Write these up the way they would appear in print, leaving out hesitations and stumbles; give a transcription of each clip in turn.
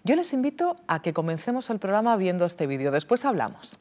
Yo les invito a que comencemos el programa viendo este vídeo. Después hablamos.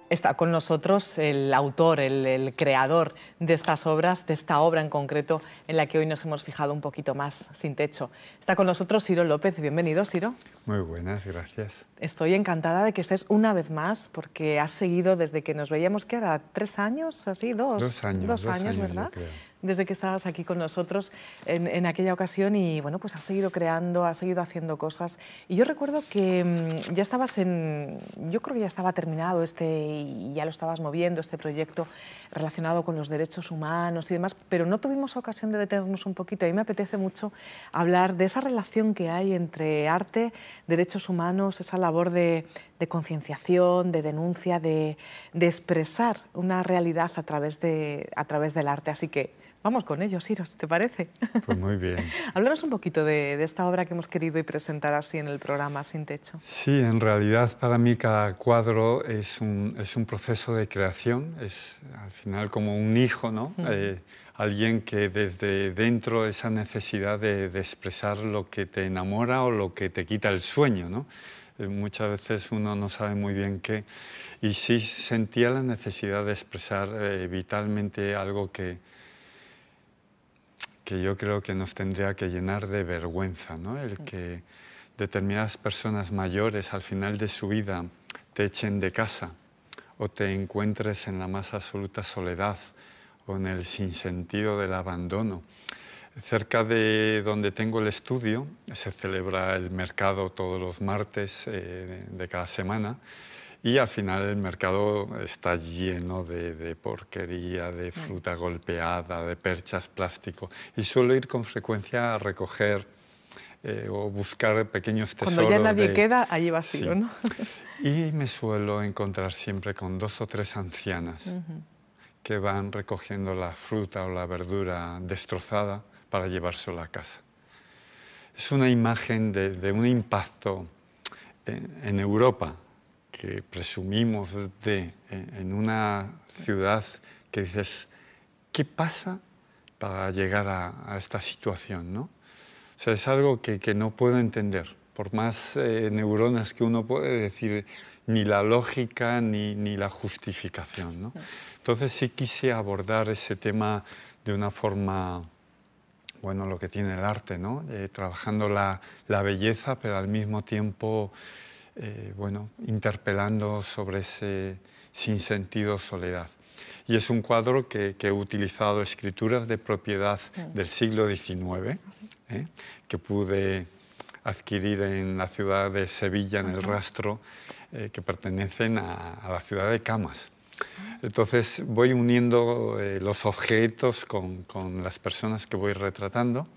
Está con nosotros el autor, el creador de estas obras, de esta obra en concreto en la que hoy nos hemos fijado un poquito más, Sin techo. Está con nosotros Siro López. Bienvenido, Siro. Muy buenas, gracias. Estoy encantada de que estés una vez más, porque has seguido desde que nos veíamos, ¿qué era? ¿3 años? Así, dos años, ¿verdad? Desde que estabas aquí con nosotros en aquella ocasión y bueno, pues has seguido creando, has seguido haciendo cosas. Y yo recuerdo que ya estabas yo creo que ya estaba terminado y ya lo estabas moviendo, este proyecto relacionado con los derechos humanos y demás, pero no tuvimos ocasión de detenernos un poquito. A mí me apetece mucho hablar de esa relación que hay entre arte, derechos humanos, esa labor de concienciación, de denuncia, de expresar una realidad a través del arte. Así que vamos con ello, Siro, si te parece. Pues muy bien. Háblanos un poquito de esta obra que hemos querido presentar así en el programa Sin techo. Sí, en realidad para mí cada cuadro es un proceso de creación, es al final como un hijo, ¿no? Alguien que desde dentro esa necesidad de expresar lo que te enamora o lo que te quita el sueño, ¿no? Muchas veces uno no sabe muy bien qué, y sí sentía la necesidad de expresar vitalmente algo que yo creo que nos tendría que llenar de vergüenza, ¿no? El que determinadas personas mayores al final de su vida te echen de casa o te encuentres en la más absoluta soledad o en el sinsentido del abandono. Cerca de donde tengo el estudio se celebra el mercado todos los martes de cada semana y al final el mercado está lleno de porquería, de fruta golpeada, de perchas plástico y suelo ir con frecuencia a recoger o buscar pequeños tesoros. Cuando ya nadie queda, allí vacío, sí. ¿no? Y me suelo encontrar siempre con 2 o 3 ancianas que van recogiendo la fruta o la verdura destrozada para llevárselo a casa. Es una imagen de un impacto en Europa que presumimos en una ciudad que dices, ¿qué pasa para llegar a esta situación, ¿no? O sea, es algo que no puedo entender, por más neuronas que uno puede decir, ni la lógica ni la justificación, ¿no? Entonces sí quise abordar ese tema de una forma, bueno, lo que tiene el arte, ¿no? Trabajando la belleza, pero al mismo tiempo, bueno, interpelando sobre ese sinsentido soledad. Y es un cuadro que he utilizado escrituras de propiedad del siglo XIX, que pude adquirir en la ciudad de Sevilla, en el Rastro, que pertenecen a la ciudad de Camas. Entonces voy uniendo los objetos con las personas que voy retratando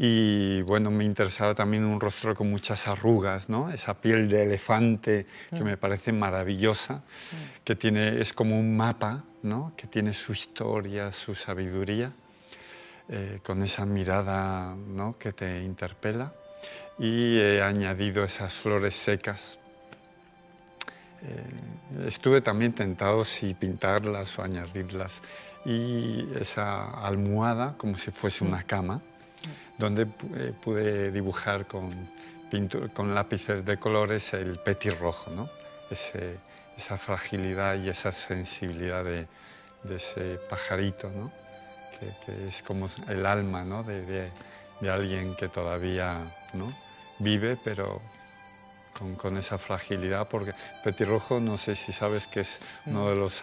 Y bueno, me interesaba también un rostro con muchas arrugas, ¿no? Esa piel de elefante que me parece maravillosa, que es como un mapa, ¿no? Que tiene su historia, su sabiduría, con esa mirada, ¿no? Que te interpela. Y he añadido esas flores secas. Estuve también tentado si pintarlas o añadirlas. Y esa almohada, como si fuese una cama, donde pude dibujar con lápices de colores el petirrojo, ¿no? Esa fragilidad y esa sensibilidad de ese pajarito, ¿no? Que es como el alma, ¿no? de alguien que todavía, ¿no? Vive, pero con esa fragilidad, porque petirrojo, no sé si sabes que es uno de los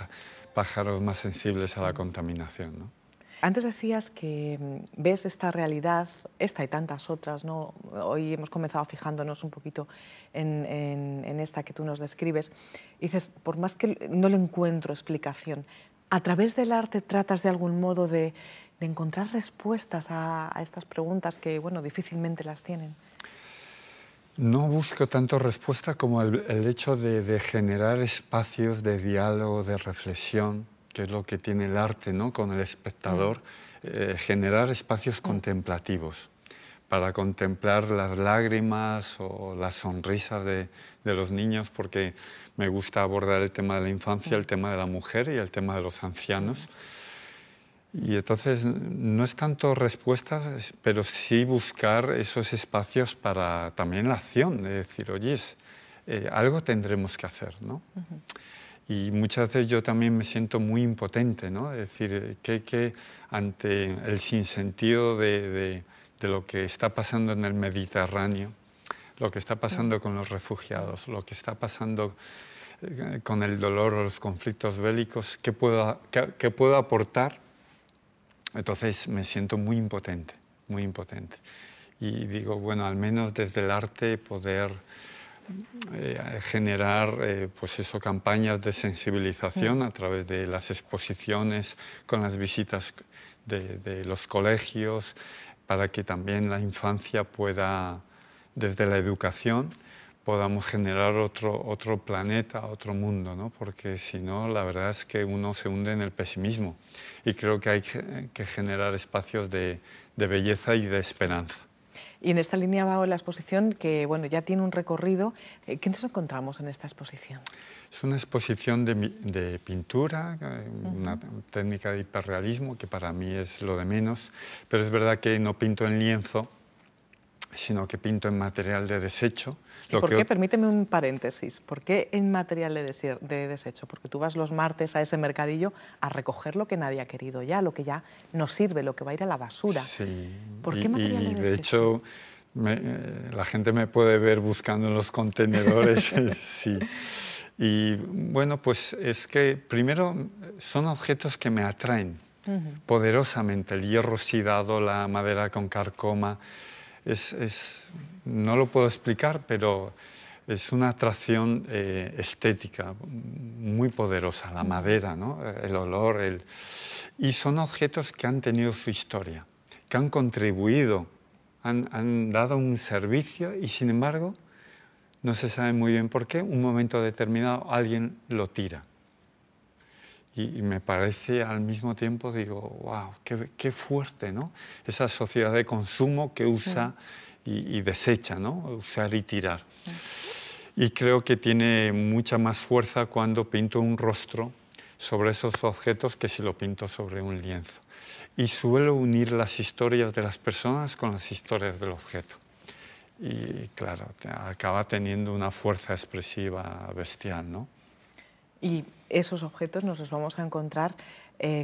pájaros más sensibles a la contaminación, ¿no? Antes decías que ves esta realidad, esta y tantas otras, ¿no? Hoy hemos comenzado fijándonos un poquito en esta que tú nos describes. Y dices, por más que no le encuentro explicación, ¿a través del arte tratas de algún modo de encontrar respuestas a estas preguntas que, bueno, difícilmente las tienen? No busco tanto respuesta como el hecho de generar espacios de diálogo, de reflexión, que es lo que tiene el arte, ¿no? Con el espectador, generar espacios contemplativos para contemplar las lágrimas o las sonrisas de los niños, porque me gusta abordar el tema de la infancia, el tema de la mujer y el tema de los ancianos. Y entonces no es tanto respuestas, pero sí buscar esos espacios para también la acción, de decir, oye, algo tendremos que hacer, ¿no? Y muchas veces yo también me siento muy impotente, ¿no? Es decir, que ante el sinsentido de lo que está pasando en el Mediterráneo, lo que está pasando con los refugiados, lo que está pasando con el dolor o los conflictos bélicos, ¿qué puedo aportar? Entonces me siento muy impotente, muy impotente. Y digo, bueno, al menos desde el arte poder generar pues eso, campañas de sensibilización a través de las exposiciones, con las visitas de los colegios, para que también la infancia pueda, desde la educación, podamos generar otro planeta, otro mundo, ¿no? Porque si no, la verdad es que uno se hunde en el pesimismo y creo que hay que generar espacios de belleza y de esperanza. Y en esta línea va la exposición que, bueno, ya tiene un recorrido. ¿Qué nos encontramos en esta exposición? Es una exposición de pintura, una técnica de hiperrealismo que para mí es lo de menos, pero es verdad que no pinto en lienzo, sino que pinto en material de desecho. ¿Por qué? Permíteme un paréntesis. ¿Por qué en material de desecho? Porque tú vas los martes a ese mercadillo a recoger lo que nadie ha querido ya, lo que ya no sirve, lo que va a ir a la basura. Sí. ¿Por qué material de desecho? De hecho, la gente me puede ver buscando en los contenedores. Sí. Y bueno, pues es que primero son objetos que me atraen poderosamente. El hierro oxidado, la madera con carcoma. No lo puedo explicar, pero es una atracción estética muy poderosa, la madera, ¿no? El olor. Y son objetos que han tenido su historia, que han contribuido, han dado un servicio y sin embargo no se sabe muy bien por qué, un momento determinado alguien lo tira. Y me parece al mismo tiempo, digo, wow, qué fuerte, ¿no? Esa sociedad de consumo que usa y desecha, ¿no? Usar y tirar. Y creo que tiene mucha más fuerza cuando pinto un rostro sobre esos objetos que si lo pinto sobre un lienzo. Y suelo unir las historias de las personas con las historias del objeto. Y claro, acaba teniendo una fuerza expresiva bestial, ¿no? Y esos objetos nos los vamos a encontrar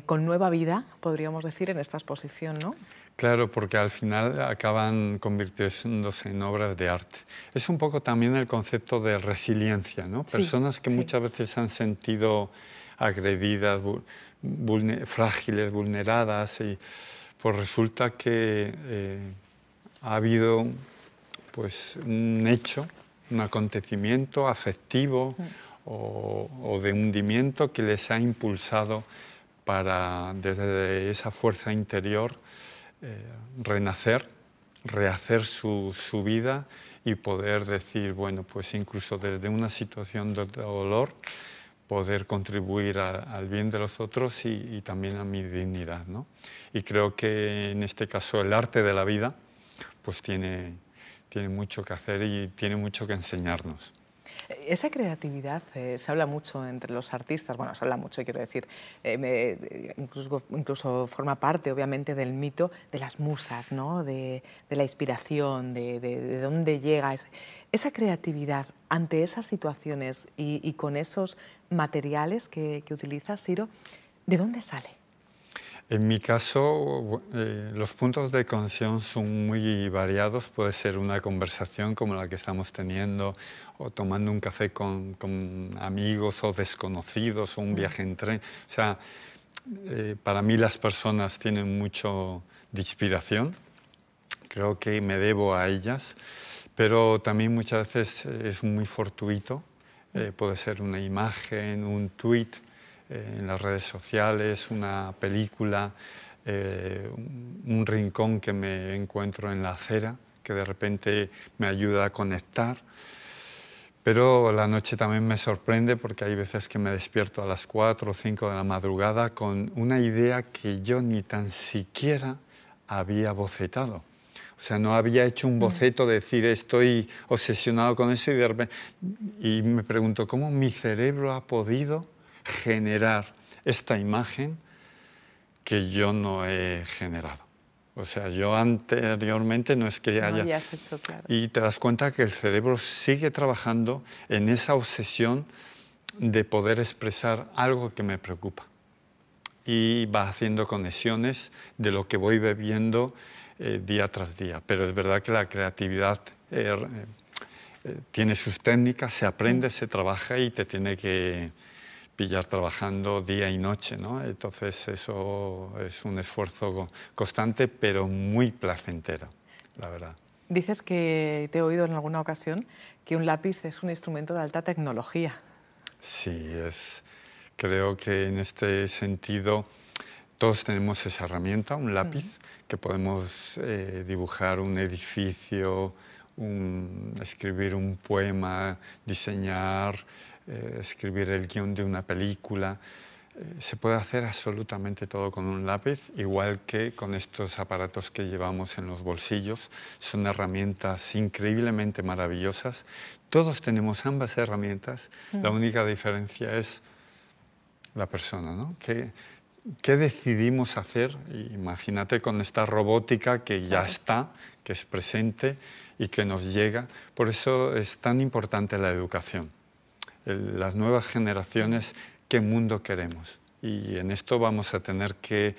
con nueva vida, podríamos decir, en esta exposición, ¿no? Claro, porque al final acaban convirtiéndose en obras de arte. Es un poco también el concepto de resiliencia, ¿no? Personas que muchas veces se han sentido agredidas, frágiles, vulneradas, y pues resulta que ha habido pues, un hecho, un acontecimiento afectivo o de hundimiento que les ha impulsado para, desde esa fuerza interior, renacer rehacer su vida y poder decir, bueno, pues incluso desde una situación de dolor, poder contribuir al bien de los otros y también a mi dignidad, ¿no? Y creo que en este caso el arte de la vida pues tiene mucho que hacer y tiene mucho que enseñarnos. Esa creatividad se habla mucho entre los artistas, bueno, se habla mucho, quiero decir, incluso forma parte, obviamente, del mito de las musas, ¿no? De la inspiración, de dónde llega esa creatividad ante esas situaciones y con esos materiales que utilizas, Siro, ¿de dónde sale? En mi caso, los puntos de conexión son muy variados. Puede ser una conversación como la que estamos teniendo, o tomando un café con amigos o desconocidos, o un viaje en tren. O sea, para mí las personas tienen mucho de inspiración. Creo que me debo a ellas, pero también muchas veces es muy fortuito. Puede ser una imagen, un tuit, en las redes sociales, una película, un rincón que me encuentro en la acera, que de repente me ayuda a conectar. Pero la noche también me sorprende porque hay veces que me despierto a las 4 o 5 de la madrugada con una idea que yo ni tan siquiera había bocetado. O sea, no había hecho un boceto de decir estoy obsesionado con eso y me pregunto cómo mi cerebro ha podido generar esta imagen que yo no he generado. O sea, yo anteriormente no es que haya... habías hecho, claro. Y te das cuenta que el cerebro sigue trabajando en esa obsesión de poder expresar algo que me preocupa. Y va haciendo conexiones de lo que voy bebiendo día tras día. Pero es verdad que la creatividad tiene sus técnicas, se aprende, se trabaja y te tiene que pillar trabajando día y noche, ¿no? Entonces eso es un esfuerzo constante, pero muy placentero, la verdad. Dices que te he oído en alguna ocasión que un lápiz es un instrumento de alta tecnología. Sí, creo que en este sentido todos tenemos esa herramienta, un lápiz, que podemos dibujar un edificio, escribir un poema, diseñar, escribir el guión de una película. Se puede hacer absolutamente todo con un lápiz, igual que con estos aparatos que llevamos en los bolsillos. Son herramientas increíblemente maravillosas. Todos tenemos ambas herramientas. La única diferencia es la persona, ¿no? ¿Qué decidimos hacer? Imagínate con esta robótica que ya está, que es presente y que nos llega. Por eso es tan importante la educación. Las nuevas generaciones, ¿qué mundo queremos? Y en esto vamos a tener que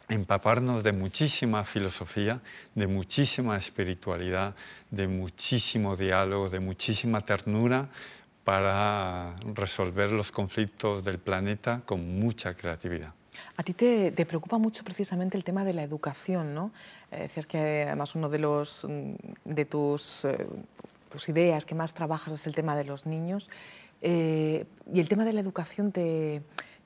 empaparnos de muchísima filosofía, de muchísima espiritualidad, de muchísimo diálogo, de muchísima ternura, para resolver los conflictos del planeta con mucha creatividad. A ti te preocupa mucho precisamente el tema de la educación, ¿no? Decías que además uno de tus ideas que más trabajas es el tema de los niños. Y el tema de la educación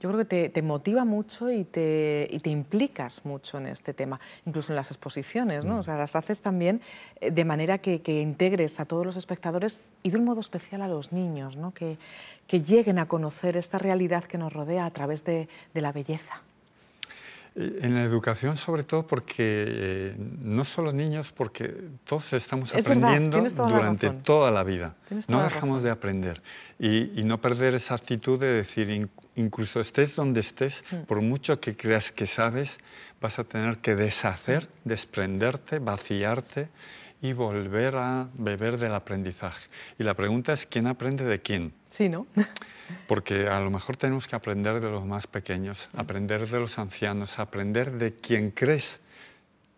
yo creo que te motiva mucho y te implicas mucho en este tema, incluso en las exposiciones, ¿no? O sea, las haces también de manera que integres a todos los espectadores y de un modo especial a los niños, ¿no? Que lleguen a conocer esta realidad que nos rodea a través de la belleza. En la educación, sobre todo, porque no solo niños, porque todos estamos aprendiendo durante toda la vida. No dejamos de aprender. Y no perder esa actitud de decir, incluso estés donde estés, por mucho que creas que sabes, vas a tener que deshacer, desprenderte, vaciarte y volver a beber del aprendizaje. Y la pregunta es, ¿quién aprende de quién? Sí, ¿no? Porque a lo mejor tenemos que aprender de los más pequeños, aprender de los ancianos, aprender de quien crees,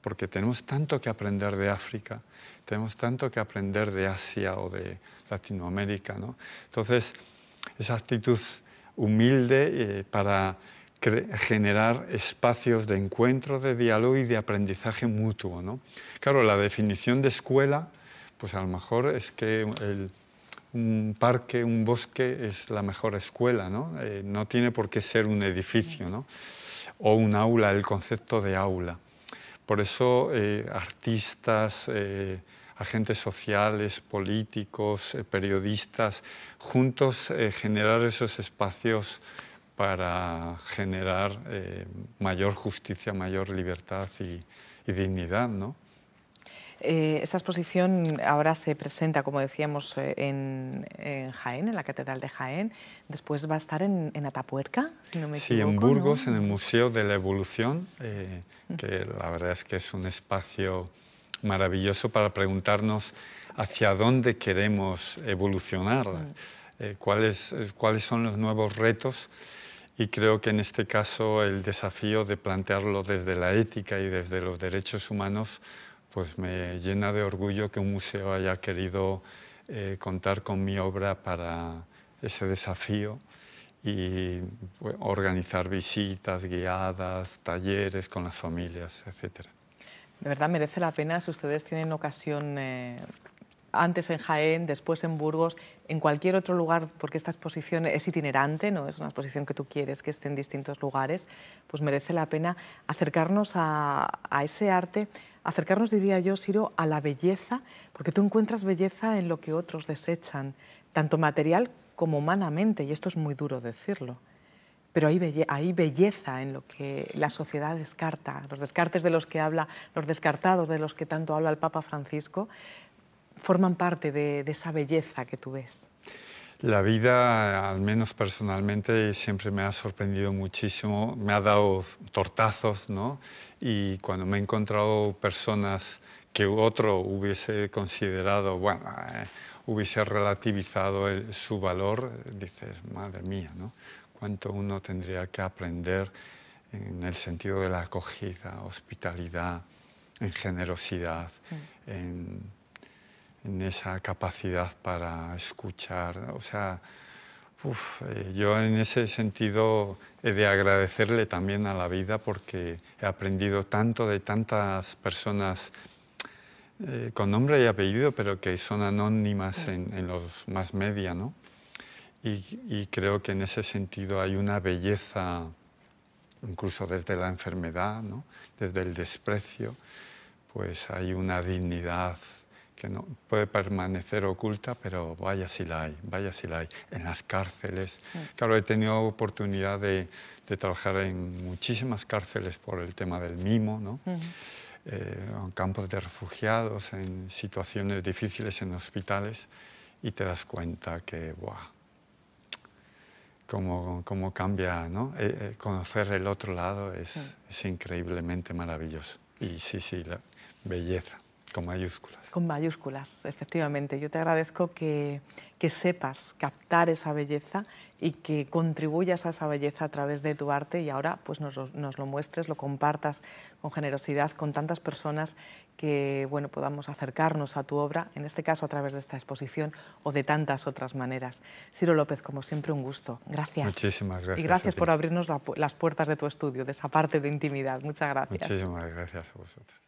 porque tenemos tanto que aprender de África, tenemos tanto que aprender de Asia o de Latinoamérica, ¿no? Entonces, esa actitud humilde para generar espacios de encuentro, de diálogo y de aprendizaje mutuo, ¿no? Claro, la definición de escuela, pues a lo mejor es que un parque, un bosque es la mejor escuela, ¿no? No tiene por qué ser un edificio, ¿no? O un aula, el concepto de aula. Por eso artistas, agentes sociales, políticos, periodistas, juntos generar esos espacios para generar mayor justicia, mayor libertad y dignidad, ¿no? Esta exposición ahora se presenta, como decíamos, en Jaén, en la Catedral de Jaén. Después va a estar en Atapuerca, si no me equivoco. Sí, en Burgos, ¿no? en el Museo de la Evolución, que la verdad es que es un espacio maravilloso para preguntarnos hacia dónde queremos evolucionar, cuáles son los nuevos retos. Y creo que en este caso el desafío de plantearlo desde la ética y desde los derechos humanos, pues me llena de orgullo que un museo haya querido contar con mi obra para ese desafío y organizar visitas guiadas, talleres con las familias, etc. De verdad merece la pena si ustedes tienen ocasión, antes en Jaén, después en Burgos, en cualquier otro lugar, porque esta exposición es itinerante, no es una exposición que tú quieres que esté en distintos lugares, pues merece la pena acercarnos a ese arte, acercarnos, diría yo, Siro, a la belleza, porque tú encuentras belleza en lo que otros desechan, tanto material como humanamente, y esto es muy duro decirlo. Pero hay belleza en lo que la sociedad descarta, los descartes de los que habla, los descartados de los que tanto habla el Papa Francisco, forman parte de esa belleza que tú ves. La vida, al menos personalmente, siempre me ha sorprendido muchísimo, me ha dado tortazos, ¿no? Y cuando me he encontrado personas que otro hubiese considerado, bueno, hubiese relativizado su valor, dices, madre mía, ¿no? Cuánto uno tendría que aprender en el sentido de la acogida, hospitalidad, en generosidad, en esa capacidad para escuchar. O sea, yo en ese sentido he de agradecerle también a la vida porque he aprendido tanto de tantas personas con nombre y apellido, pero que son anónimas en los más media, ¿no? Y creo que en ese sentido hay una belleza, incluso desde la enfermedad, ¿no? Desde el desprecio, pues hay una dignidad que no puede permanecer oculta, pero vaya si la hay, vaya si la hay. En las cárceles. Claro, he tenido oportunidad de trabajar en muchísimas cárceles por el tema del mimo, ¿no? En campos de refugiados, en situaciones difíciles, en hospitales, y te das cuenta que, ¡buah! Cómo cambia, ¿no? Conocer el otro lado es increíblemente maravilloso. Y sí, la belleza, con mayúsculas. Con mayúsculas, efectivamente. Yo te agradezco que sepas captar esa belleza y que contribuyas a esa belleza a través de tu arte y ahora pues nos lo muestres, lo compartas con generosidad con tantas personas que bueno, podamos acercarnos a tu obra, en este caso a través de esta exposición o de tantas otras maneras. Siro López, como siempre, un gusto. Gracias. Muchísimas gracias. Y gracias por abrirnos las puertas de tu estudio, de esa parte de intimidad. Muchas gracias. Muchísimas gracias a vosotros.